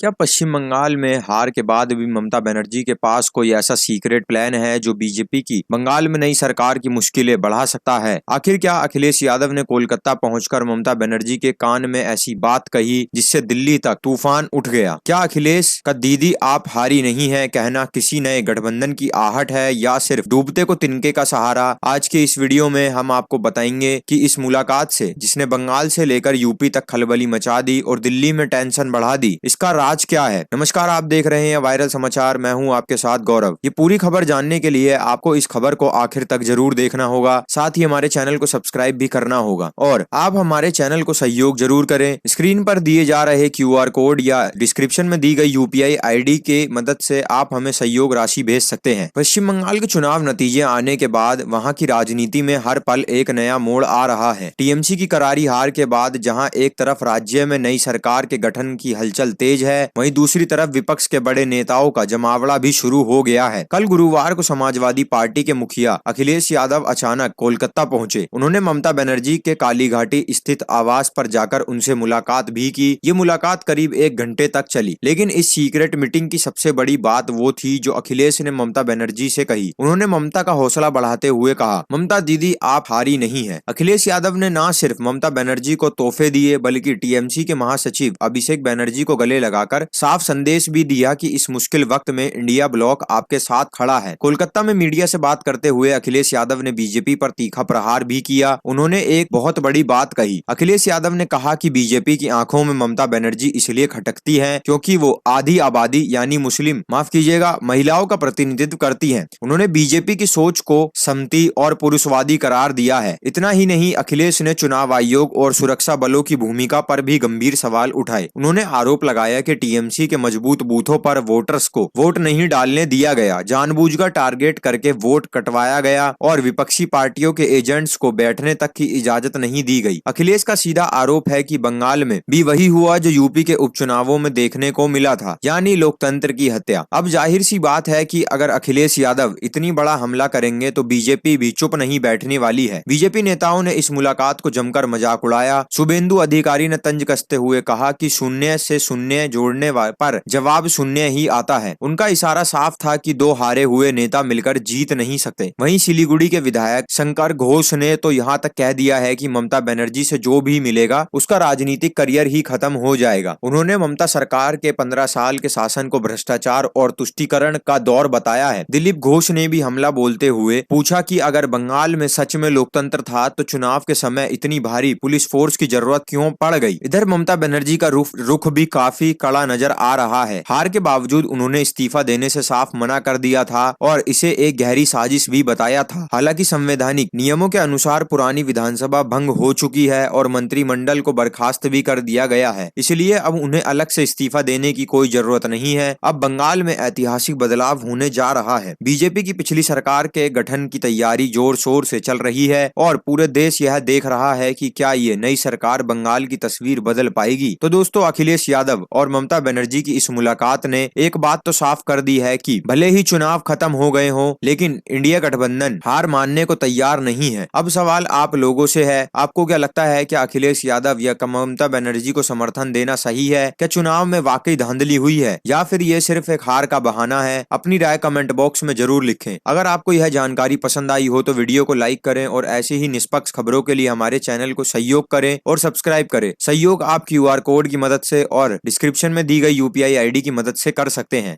क्या पश्चिम बंगाल में हार के बाद भी ममता बनर्जी के पास कोई ऐसा सीक्रेट प्लान है जो बीजेपी की बंगाल में नई सरकार की मुश्किलें बढ़ा सकता है? आखिर क्या अखिलेश यादव ने कोलकाता पहुंचकर ममता बनर्जी के कान में ऐसी बात कही जिससे दिल्ली तक तूफान उठ गया? क्या अखिलेश का दीदी आप हारी नहीं है कहना किसी नए गठबंधन की आहट है या सिर्फ डूबते को तिनके का सहारा? आज के इस वीडियो में हम आपको बताएंगे कि इस मुलाकात से जिसने बंगाल से लेकर यूपी तक खलबली मचा दी और दिल्ली में टेंशन बढ़ा दी, इसका राज क्या है। नमस्कार, आप देख रहे हैं वायरल समाचार। मैं हूं आपके साथ गौरव। ये पूरी खबर जानने के लिए आपको इस खबर को आखिर तक जरूर देखना होगा, साथ ही हमारे चैनल को सब्सक्राइब भी करना होगा और आप हमारे चैनल को सहयोग जरूर करें। स्क्रीन पर दिए जा रहे QR कोड या डिस्क्रिप्शन में दी गई UPI ID के मदद से आप हमें सहयोग राशि भेज सकते हैं। पश्चिम बंगाल के चुनाव नतीजे आने के बाद वहां की राजनीति में हर पल एक नया मोड़ आ रहा है। TMC की करारी हार के बाद जहां एक तरफ राज्य में नई सरकार के गठन की हलचल तेज है, वहीं दूसरी तरफ विपक्ष के बड़े नेताओं का जमावड़ा भी शुरू हो गया है। कल गुरुवार को समाजवादी पार्टी के मुखिया अखिलेश यादव अचानक कोलकाता पहुंचे। उन्होंने ममता बनर्जी के कालीघाटी स्थित आवास पर जाकर उनसे मुलाकात भी की। ये मुलाकात करीब 1 घंटे तक चली, लेकिन इस सीक्रेट मीटिंग की सबसे बड़ी बात वो थी जो अखिलेश ने ममता बनर्जी से कही। उन्होंने ममता का हौसला बढ़ाते हुए कहा, ममता दीदी आप हारी नहीं है। अखिलेश यादव ने न सिर्फ ममता बनर्जी को तोहफे दिए बल्कि TMC के महासचिव अभिषेक बनर्जी को गले लगाकर साफ संदेश भी दिया कि इस मुश्किल वक्त में इंडिया ब्लॉक आपके साथ खड़ा है। कोलकाता में मीडिया से बात करते हुए अखिलेश यादव ने बीजेपी पर तीखा प्रहार भी किया। उन्होंने एक बहुत बड़ी बात कही। अखिलेश यादव ने कहा कि बीजेपी की आंखों में ममता बनर्जी इसलिए खटकती है क्योंकि वो आधी आबादी यानी मुस्लिम, माफ कीजिएगा, महिलाओं का प्रतिनिधित्व करती है। उन्होंने बीजेपी की सोच को समती और पुरुषवादी करार दिया है। इतना ही नहीं, अखिलेश ने चुनाव आयोग और सुरक्षा बलों की भूमिका पर भी गंभीर सवाल उठाए। उन्होंने आरोप लगाया कि TMC के मजबूत बूथों पर वोटर्स को वोट नहीं डालने दिया गया, जानबूझकर टारगेट करके वोट कटवाया गया और विपक्षी पार्टियों के एजेंट्स को बैठने तक की इजाजत नहीं दी गई। अखिलेश का सीधा आरोप है कि बंगाल में भी वही हुआ जो यूपी के उपचुनावों में देखने को मिला था, यानी लोकतंत्र की हत्या। अब जाहिर सी बात है कि अगर अखिलेश यादव इतनी बड़ा हमला करेंगे तो बीजेपी भी चुप नहीं बैठने वाली है। बीजेपी नेताओं ने इस मुलाकात को जमकर मजाक उड़ाया। शुभेंदु अधिकारी ने तंज कसते हुए कहा कि शून्य से शून्य जोड़ने पर जवाब शून्य ही आता है। उनका इशारा साफ था कि दो हारे हुए नेता मिलकर जीत नहीं सकते। वहीं सिलीगुड़ी के विधायक शंकर घोष ने तो यहाँ तक कह दिया है कि ममता बनर्जी से जो भी मिलेगा उसका राजनीतिक करियर ही खत्म हो जाएगा। उन्होंने ममता सरकार के 15 साल के शासन को भ्रष्टाचार और तुष्टीकरण का दौर बताया है। दिलीप घोष ने भी हमला बोलते हुए पूछा कि अगर बंगाल में सच में लोकतंत्र था तो चुनाव के समय इतनी भारी पुलिस फोर्स की जरूरत क्यों पड़ गई। इधर ममता बनर्जी का रुख भी काफी कड़ा नजर आ रहा है। हार के बावजूद उन्होंने इस्तीफा देने से साफ मना कर दिया था और इसे एक गहरी साजिश भी बताया था। हालांकि संवैधानिक नियमों के अनुसार पुरानी विधानसभा भंग हो चुकी है और मंत्रिमंडल को बर्खास्त भी कर दिया गया है, इसलिए अब उन्हें अलग से इस्तीफा देने की कोई जरूरत नहीं है। अब बंगाल में ऐतिहासिक बदलाव होने जा रहा है। बीजेपी की पिछली सरकार के गठन की तैयारी जोर शोर से चल रही है और पूरे देश यह देख रहा है कि क्या ये नई सरकार बंगाल की तस्वीर बदल पाएगी। तो दोस्तों, अखिलेश यादव और ममता बनर्जी की इस मुलाकात ने एक बात तो साफ कर दी है कि भले ही चुनाव खत्म हो गए हो, लेकिन इंडिया गठबंधन हार मानने को तैयार नहीं है। अब सवाल आप लोगों से है, आपको क्या लगता है कि अखिलेश यादव या ममता बनर्जी को समर्थन देना सही है? क्या चुनाव में वाकई धांधली हुई है या फिर ये सिर्फ एक हार का बहाना है? अपनी राय कमेंट बॉक्स में जरूर लिखें। अगर आपको यह जानकारी पसंद आई हो तो वीडियो को लाइक करें और ऐसी ही निष्पक्ष खबरों के लिए हमारे चैनल को सहयोग करें और सब्सक्राइब करें। सहयोग आप QR कोड की मदद से और डिस्क्रिप्शन में दी गई UPI ID की मदद से कर सकते हैं।